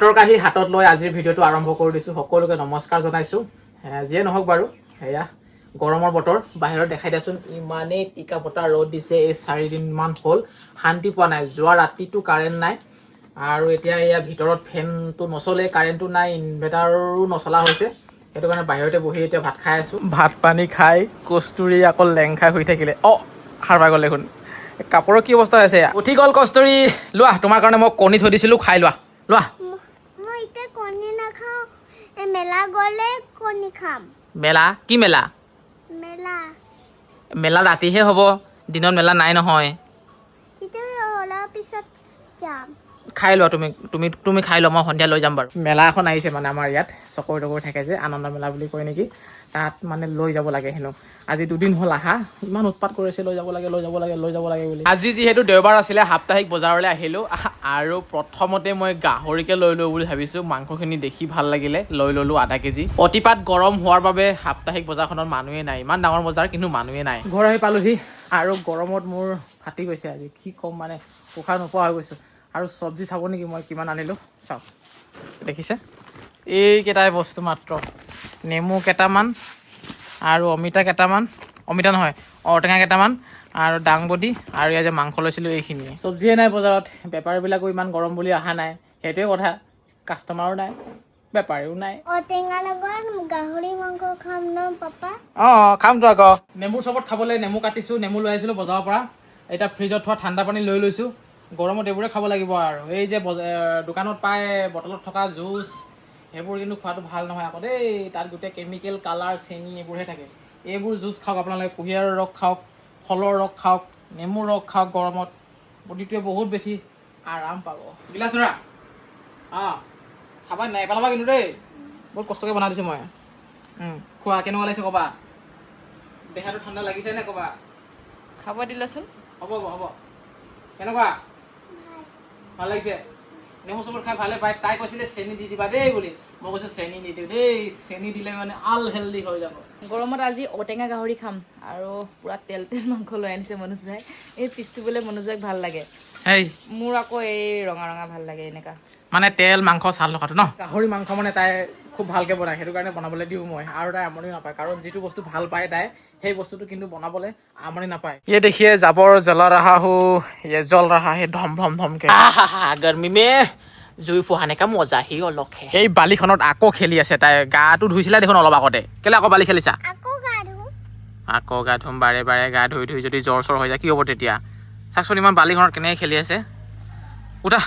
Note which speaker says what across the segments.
Speaker 1: ভাতৰ কাঁহী হাতত লৈ আজিৰ ভিডিঅ'টো আৰম্ভ কৰি দিছোঁ। সকলোকে নমস্কাৰ জনাইছোঁ। যিয়ে নহওক বাৰু, সেয়া গৰমৰ বতৰ বাহিৰত দেখাই দিয়াচোন, ইমানেই টিকা ফটা ৰ'দ দিছে। এই 4 দিনমান হ'ল শান্তি পোৱা নাই। যোৱা ৰাতিটো কাৰেণ্ট নাই, আৰু এতিয়া এয়া ভিতৰত ফেনটো নচলে, কাৰেণ্টটো নাই, ইনভাৰ্টাৰো নচলা হৈছে। সেইটো কাৰণে বাহিৰতে বহি এতিয়া ভাত খাই আছোঁ। ভাত পানী খাই কস্তুৰী আকৌ লেং খাই শুই থাকিলে। সাৰ পাই গ'ল দেখোন। কাপোৰৰ কি অৱস্থা হৈছে? উঠি গ'ল কস্তুৰী। লোৱা, তোমাৰ কাৰণে মই কণী থৈ দিছিলোঁ, খাই লোৱা। লোৱা।
Speaker 2: মই এতিয়া কণী নাখাওঁ, মেলা গ'লে কণী খাম।
Speaker 1: মেলা? কি মেলা? মেলা ৰাতিহে হ'ব, দিনত মেলা নাই নহয়।
Speaker 2: এতিয়া অলপ পিছত যাম।
Speaker 1: খাই লোৱা, তুমি খাই লোৱা, মই সন্ধিয়া লৈ যাম বাৰু। মেলা এখন আহিছে মানে আমাৰ ইয়াত, চকৰি তকৰি থাকে যে, আনন্দ মেলা বুলি কয় নেকি, তাত মানে লৈ যাব লাগে হেনো। আজি 2 দিন হ'ল আহা, ইমান উৎপাত কৰিছে, লৈ যাব লাগে বুলি। আজি যিহেতু দেওবাৰ আছিলে, সাপ্তাহিক বজাৰলৈ আহিলোঁ, আৰু প্ৰথমতে মই গাহৰিকে লৈ লওঁ বুলি ভাবিছোঁ। মাংসখিনি দেখি ভাল লাগিলে, লৈ ল'লোঁ আধা কেজি। অতিপাত গৰম হোৱাৰ বাবে সাপ্তাহিক বজাৰখনত মানুহে নাই। ইমান ডাঙৰ বজাৰ, কিন্তু মানুহে নাই। ঘৰ আহি পালোহি, আৰু গৰমত মোৰ ফাটি গৈছে আজি, কি ক'ম মানে, উশাহ নোপোৱা হৈ গৈছোঁ। আৰু চব্জি চাব নেকি মই কিমান আনিলোঁ, চাওক, দেখিছে? এইকেইটাই বস্তু মাত্ৰ, নেমু কেইটামান, আৰু অমিতা কেইটামান, অমিতা নহয়, ঔটেঙা কেইটামান, আৰু দাংবডি, আৰু ইয়াত যে মাংস লৈছিলোঁ এইখিনিয়ে। চব্জিয়ে নাই বজাৰত, বেপাৰীবিলাকো ইমান গৰম বুলি অহা নাই, সেইটোৱে কথা। কাষ্টমাৰো নাই, বেপাৰীও নাই।
Speaker 2: ঔটেঙাৰ লগত গাহৰি মাংস খাম ন পাপা?
Speaker 1: খামতো আকৌ। নেমুৰ চবত খাবলৈ নেমু কাটিছোঁ, নেমু লৈ আহিছিলোঁ বজাৰৰ পৰা। এতিয়া ফ্ৰিজত থোৱা ঠাণ্ডা পানী লৈ লৈছোঁ। গৰমত এইবোৰে খাব লাগিব আৰু। এই যে দোকানত পায় বটলত থকা জুচ, সেইবোৰ কিন্তু খোৱাটো ভাল নহয় আকৌ দেই। তাত গোটেই কেমিকেল, কালাৰ, চেনি এইবোৰহে থাকে। এইবোৰ জুচ খাওক আপোনালোকে, কুঁহিয়াৰৰ ৰস খাওক, ফলৰ ৰস খাওক, নেমুৰ ৰস খাওক। গৰমত বডিটোৱে বহুত বেছি আৰাম পাব। গিলাচ ধৰা, খাবা নাই, পেলাবা কিন্তু দেই, বহুত কষ্টকৈ বনাই দিছোঁ মই। খোৱা, কেনেকুৱা লাগিছে ক'বা? দেহাটো ঠাণ্ডা লাগিছে নে ক'বা?
Speaker 3: খাব দিলাচোন।
Speaker 1: হ'ব। কেনেকুৱা? ভাল লাগিছে? নেমু চবত খাই ভালে পায়। তাই কৈছিলে চেনি দি দিবা দেই বুলি, মই কৈছোঁ চেনি নিদিওঁ দেই, চেনি দিলে মানে আনহেল্ডি হৈ যাব।
Speaker 3: গৰমত আজি ঔটেঙা গাহৰি খাম, আৰু পুৰা তেল মাংস লৈ আনিছে মনোজ ভাই। এই পিচটো বোলে মনোজ ভাইক ভাল লাগে, মোৰ আকৌ এই ৰঙা ভাল লাগে এনেকা।
Speaker 1: মানে তেল মাংস চাল থকাটো ন, গাহৰি মাংস মানে তাই খুব ভালকৈ বনায়, সেইটো কাৰণে বনাবলৈ দিওঁ মই। আৰু তাই আমনি নাপায়, কাৰণ যিটো বস্তু ভাল পায় তাই, সেই বস্তুটো কিন্তু বনাবলৈ আমনি নাপায়। ये देखिए জাবৰ জ্বলা रहा हूँ, ये जल रहा है धम धम के। गर्मी में জুই ফুহানে কা মজা হি অলক হে। এই বালিখনত আকৌ খেলি আছে তাই। গাটো ধুইছিলে দেখোন অলপ আগতে, কেলে আকৌ বালি খেলিছা? আকৌ গা ধুম, বাৰে গা ধুই যদি জ্বৰ চৰ হৈ যায় কি হ'ব তেতিয়া? চাওকচোন ইমান বালিখনত কেনেকৈ খেলি আছে। উঠা,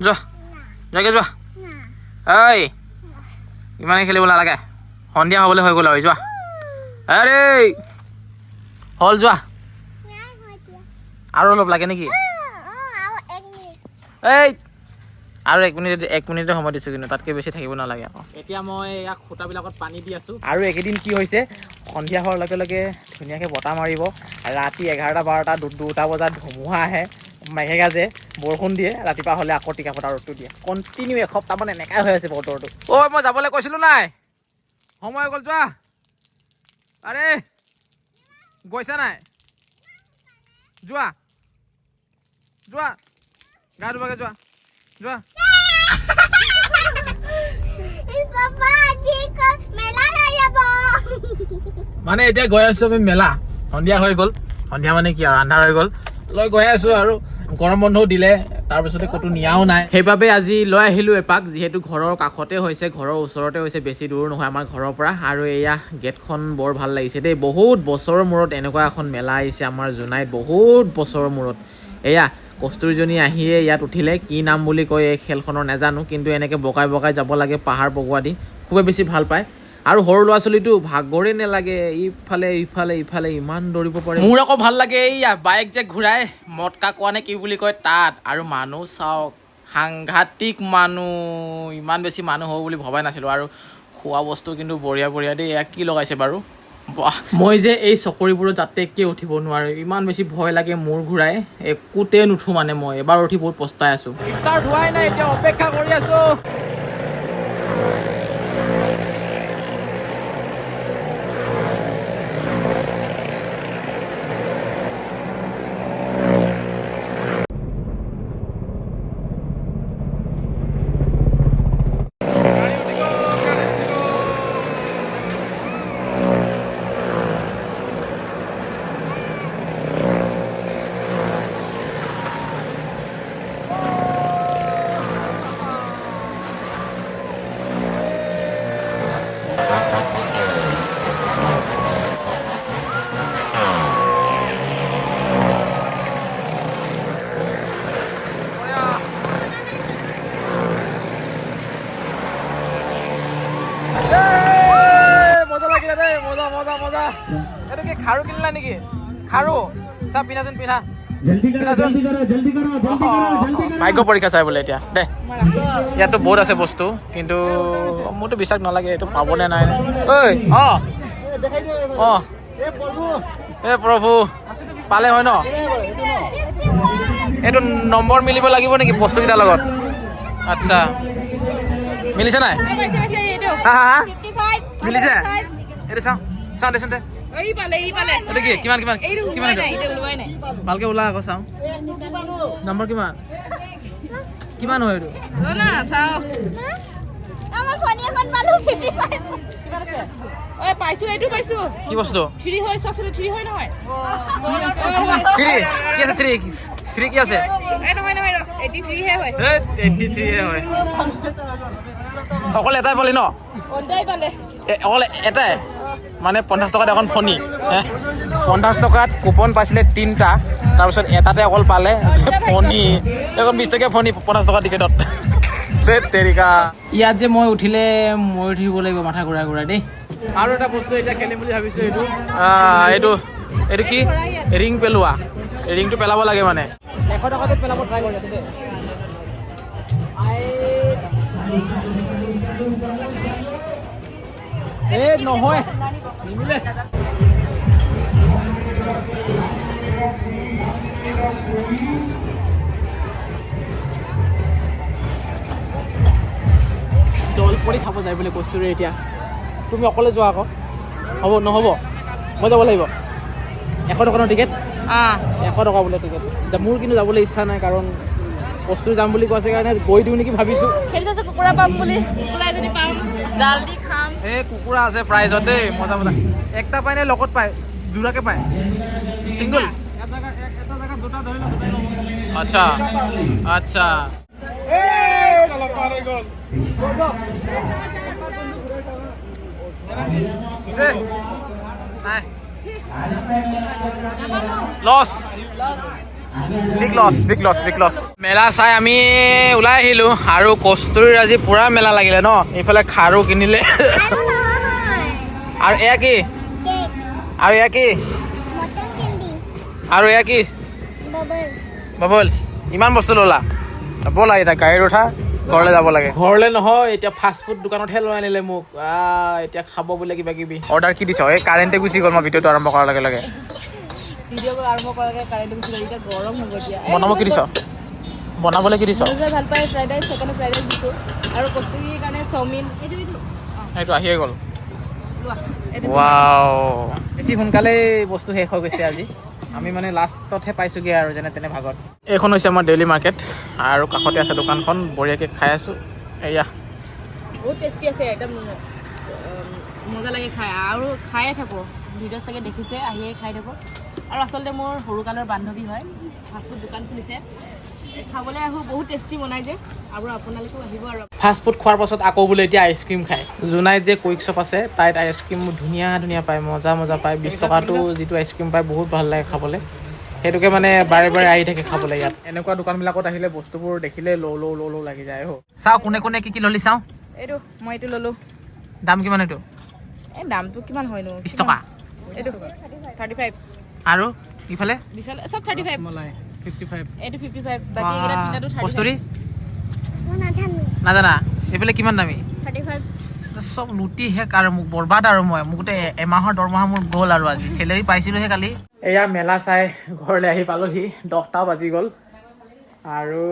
Speaker 1: যোৱা, যোৱা। ঐ, ইমানে খেলিব নালাগে, সন্ধিয়া হ'বলৈ হৈ গ'ল আৰু, যোৱা। আৰে হ'ল, যোৱা। আৰু অলপ লাগে নেকি? এই আৰু 1 মিনিটে সময় দিছোঁ, কিন্তু তাতকৈ বেছি থাকিব নালাগে আকৌ। এতিয়া মই ইয়াক খুঁটাবিলাকত পানী দি আছোঁ। আৰু এইকেইদিন কি হৈছে, সন্ধিয়া হোৱাৰ লগে লগে ধুনীয়াকৈ বতাহ মাৰিব, ৰাতি 11টা 12টা 2টা বজাত ধুমুহা আহে, মেঘে গাজে, বৰষুণ দিয়ে, ৰাতিপুৱা হ'লে আকৌ টিকা ফটা ৰ'দটো দিয়ে। কণ্টিনিউ এসপ্তাহমান এনেকাই হৈ আছে বতৰটো। মই যাবলৈ কৈছিলোঁ নাই, সময় হৈ গ'ল, যোৱা। আৰে গৈছা নাই? যোৱা, গা ধুবাগে, যোৱা। মানে এতিয়া গৈ আছো আমি মেলা, সন্ধিয়া হৈ গ'ল। সন্ধিয়া মানে কি আৰু, আন্ধাৰ হৈ গ'ল, লৈ গৈ আছো আৰু। গৰম বন্ধও দিলে, তাৰপিছতে ক'তো নিয়াও নাই, সেইবাবে আজি লৈ আহিলোঁ এপাক। যিহেতু ঘৰৰ কাষতে হৈছে, ঘৰৰ ওচৰতে হৈছে, বেছি দূৰ নহয় আমাৰ ঘৰৰ পৰা। আৰু এয়া গেটখন বৰ ভাল লাগিছে দেই। বহুত বছৰৰ মূৰত এনেকুৱা এখন মেলা আহিছে আমাৰ জোনাইত, বহুত বছৰৰ মূৰত। এয়া কস্তুৰীজনী আহিয়ে ইয়াত উঠিলে, কি নাম বুলি কয় এই খেলখনৰ নাজানো, কিন্তু এনেকৈ বগাই যাব লাগে, পাহাৰ বগোৱা দি, খুবেই বেছি ভাল পায়। আৰু সৰু ল'ৰা ছোৱালীটো ভাগৰে নালাগে, ইফালে ইমান দৌৰিব পাৰে। মোৰ আকৌ ভাল লাগে এইয়া বাইক যে ঘূৰাই, মটকা কোৱা নে কি বুলি কয় তাত। আৰু মানুহ চাওক, সাংঘাতিক মানুহ, ইমান বেছি মানুহ হ'ব বুলি ভবাই নাছিলোঁ। আৰু খোৱা বস্তু কিন্তু বঢ়িয়া দেই। এয়া কি লগাইছে বাৰু? মই যে এই চকৰিবোৰত যাতে উঠিব নোৱাৰোঁ, ইমান বেছি ভয় লাগে, মূৰ ঘূৰাই, একোতে নুঠো মানে। মই এবাৰ উঠি বহুত পস্তাই আছোঁ। ষ্টাৰ্ট হোৱাই নাই, এতিয়া অপেক্ষা কৰি আছোঁ। খাৰু কিনিলা নেকি খাৰু চব পিন্ধাচোন পিন্ধা ভাগ্য পৰীক্ষা চাই বোলে এতিয়া দে ইয়াতো বহুত আছে বস্তু কিন্তু মোৰতো বিশ্বাস নালাগে এইটো পাবনে নাই ঐ এ প্ৰভু পালে হয় ন এইটো নম্বৰ মিলিব লাগিব নেকি বস্তুকেইটাৰ লগত আচ্ছা মিলিছে নাই হা হা হা মিলিছে এইটো চাওঁ চাওঁ দেচোন দে এইটো কি কিমান কিমান কিমান ভালকে ওলা আকৌ চাওঁ নম্বৰ কিমান কিমান হয় এইটো
Speaker 2: আমাৰ ফোন এখন পালো 55
Speaker 1: কি বস্তু থ্ৰী কি আছে থ্ৰী কি আছে 83 হে হয় অকল এটাই পালি ন অকল এটাই মানে 50 টকাত এখন ফণি 50 টকাত কুপন পাইছিলে 3টা তাৰপিছত এটাতে অকল পালে ফণি এখন 20 টকীয়া ফণি 50 টকা টিকেটত তেৰিকা ইয়াত যে মই উঠিলে মই উঠিব লাগিব মাথা ঘূৰাই ঘূৰাই দেই আৰু এটা বস্তু এতিয়া খেলিম বুলি ভাবিছোঁ এইটো এইটো কি ৰিং পেলোৱা ৰিংটো পেলাব লাগে মানে 100 টকাতে পেলাব ট্ৰাই কৰি দেই নহয় নিমিলে জল পৰি চাব যায় বোলে কস্তুৰী এতিয়া তুমি অকলে যোৱা আকৌ হ'ব নহ'ব মই যাব লাগিব 100 টকাৰ টিকেট 100 টকা বোলে টিকেট মোৰ কিন্তু যাবলৈ ইচ্ছা নাই কাৰণ কস্তুৰী যাম বুলি কৈছে কাৰণে গৈ দিওঁ নেকি ভাবিছোঁ
Speaker 3: কুকুৰা পাম বুলি কুকুৰা যদি পাম জাল দি খাম
Speaker 1: এই কুকুৰা আছে প্ৰাইজত দেই মজা মজা একটা পায় নে লগত পায় জোৰাকে পায় চিংগল আচ্ছা আচ্ছা লছ বিগ লছ মেলা চাই আমি ওলাই আহিলোঁ আৰু কস্তুৰীৰ আজি পুৰা মেলা লাগিলে ন এইফালে খাৰু কিনিলে আৰু এয়া কি আৰু এয়া কি আৰু এয়া কি বাবলছ ইমান বস্তু ল'লা ব'লা এতিয়া গাড়ীত উঠা ঘৰলৈ যাব লাগে ঘৰলৈ নহয় এতিয়া ফাষ্ট ফুড দোকানতহে লৈ আনিলে মোক এতিয়া খাব বোলে কিবা কিবি অৰ্ডাৰ কি দিছ এই কাৰেণ্টে গুচি গ'ল মই ভিডিঅ'টো আৰম্ভ কৰাৰ লগে লগে বনাব কি দিছ বনাবলৈ কি দিছ
Speaker 3: ভাল পায় ফ্ৰাইড ৰাইচ সেইকাৰণে ফ্ৰাইড ৰাইচ দিছোঁ আৰু কস্তুৰীৰ কাৰণে চাওমিন
Speaker 1: এইটো আহিয়ে গ'ল ৱাও বেছি সোনকালেই বস্তু শেষ হৈ গৈছে আজি আমি মানে লাষ্টতহে পাইছোঁগৈ আৰু যেনে তেনে ভাগত এইখন হৈছে আমাৰ ডেইলি মাৰ্কেট আৰু কাষতে আছে দোকানখন বঢ়িয়াকৈ খাই আছোঁ এয়া
Speaker 3: বহুত টেষ্টি আছে একদম মজা লাগে খাই আৰু খায়ে থাকোঁ ভিডিঅ' চাগে দেখিছে আহিয়ে খাই থাকোঁ আৰু আচলতে মোৰ সৰুকালৰ বান্ধৱী হয় ফাষ্টফুড দোকান খুলিছে খাবলৈ আহোঁ বহুত টেষ্টি বনাই যে আৰু আপোনালোকেও আহিব আৰু
Speaker 1: ফাষ্ট ফুড খোৱাৰ পাছত আকৌ বোলে এতিয়া আইচক্ৰীম খায় জোনাইত যে কুইক শ্বপ আছে তাত আইচক্ৰীম ধুনীয়া ধুনীয়া পায় মজা পায় 20 টকাটো যিটো আইচক্ৰীম পায় বহুত ভাল লাগে খাবলৈ সেইটোকে মানে বাৰে বাৰে আহি থাকে খাবলৈ ইয়াত এনেকুৱা দোকানবিলাকত আহিলে বস্তুবোৰ দেখিলে লৌ লাগি যায় চাওঁ কোনে কোনে কি ল'লি চাওঁ
Speaker 3: এইটো মই এইটো ল'লোঁ
Speaker 1: দাম কিমান এইটো
Speaker 3: এই দামটো কিমান হয়নো
Speaker 1: 20 টকা
Speaker 3: এইটো 35
Speaker 1: আৰু ইফালে
Speaker 3: বিশাল চব 35
Speaker 1: মলাই 55
Speaker 3: এইটো 55 বাকী এইকেইটা তিনিটাটো 35
Speaker 1: কস্তুৰী নাজানা এইফালে কিমান দামী
Speaker 2: 35
Speaker 1: চব লুটি শেষ আৰু মোক বৰবাদ আৰু মই মোক গোটেই এমাহৰ দৰমহা মোৰ গ'ল আৰু আজি চেলেৰি পাইছিলোঁহে কালি এয়া মেলা চাই ঘৰলৈ আহি পালোহি 10টা বাজি গ'ল আৰু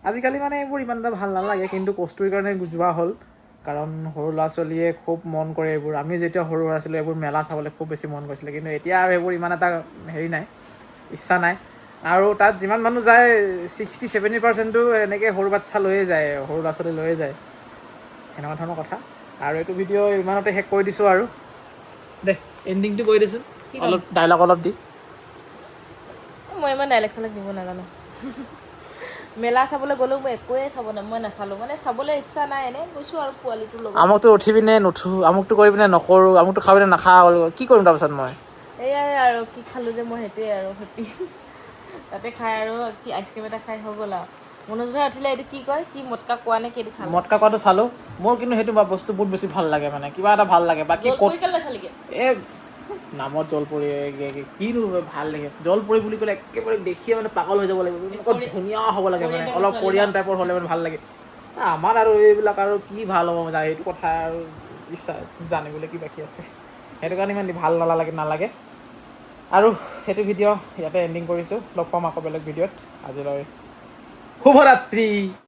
Speaker 1: আজিকালি মানে এইবোৰ ইমান এটা ভাল নালাগে কিন্তু কস্তুৰীৰ কাৰণে যোৱা হ'ল কাৰণ সৰু ল'ৰা ছোৱালীয়ে খুব মন কৰে এইবোৰ আমি যেতিয়া সৰু আছিলোঁ এইবোৰ মেলা চাবলৈ খুব বেছি মন কৰিছিলে কিন্তু এতিয়া আৰু এইবোৰ ইমান এটা হেৰি নাই ইচ্ছা নাই আৰু তাত যিমান মানুহ যায় 60-70% এনেকৈ সৰু বাচ্ছা লৈয়ে যায় সৰু ল'ৰা ছোৱালী লৈয়ে যায় এনেকুৱা ধৰণৰ কথা আৰু এইটো ভিডিঅ' ইমানতে শেষ কৰি দিছোঁ আৰু দে এণ্ডিংটো কৰি দিছোঁ অলপ ডাইলগ অলপ দি
Speaker 3: মই ইমান ডাইলেক্ট চাইলেক্ট দিব নাজানো মেলা চাবলৈ গ'লেও মই একোৱে চাব নাই মই নাচালোঁ মানে চাবলৈ ইচ্ছা নাই এনেই গৈছোঁ আৰু পোৱালিটোৰ লগত
Speaker 1: আমুকটো উঠি পিনে নুঠো আমুকটো কৰি পিনে নকৰোঁ আমুকটো খাই পিনে নাখাওঁ কি কৰিম তাৰপিছত মই
Speaker 3: এয়াই আৰু কি খালোঁ যে মই সেইটোৱে আৰু হেপী তাতে খাই আৰু কি আইচক্ৰীম এটা খাই হৈ গ'ল আৰু মনোজ ভাই উঠিলে এইটো কি কয় কি মটকা কোৱা নে কি এইটো চালোঁ
Speaker 1: মটকা কোৱাটো চালোঁ মোৰ কিন্তু সেইটো বস্তু বহুত বেছি ভাল লাগে মানে কিবা এটা ভাল লাগে বাকী
Speaker 3: কৈ কেলে চালিগে
Speaker 1: এই নামত জলপৰি কিনো ভাল লাগে জলপৰি বুলি ক'লে একেবাৰে দেখিয়ে মানে পাগল হৈ যাব লাগিব এনেকুৱা ধুনীয়া হ'ব লাগে মানে অলপ কোৰিয়ান টাইপৰ হ'লে মানে ভাল লাগে আমাৰ আৰু এইবিলাক আৰু কি ভাল হ'ব যায় সেইটো কথা আৰু ইচ্ছা জানিবলৈ কি বাকী আছে সেইটো কাৰণে ইমান ভাল নালাগে আৰু সেইটো ভিডিঅ' ইয়াতে এণ্ডিং কৰিছোঁ লগ পাম আকৌ বেলেগ ভিডিঅ'ত আজিলৈ শুভৰাত্ৰি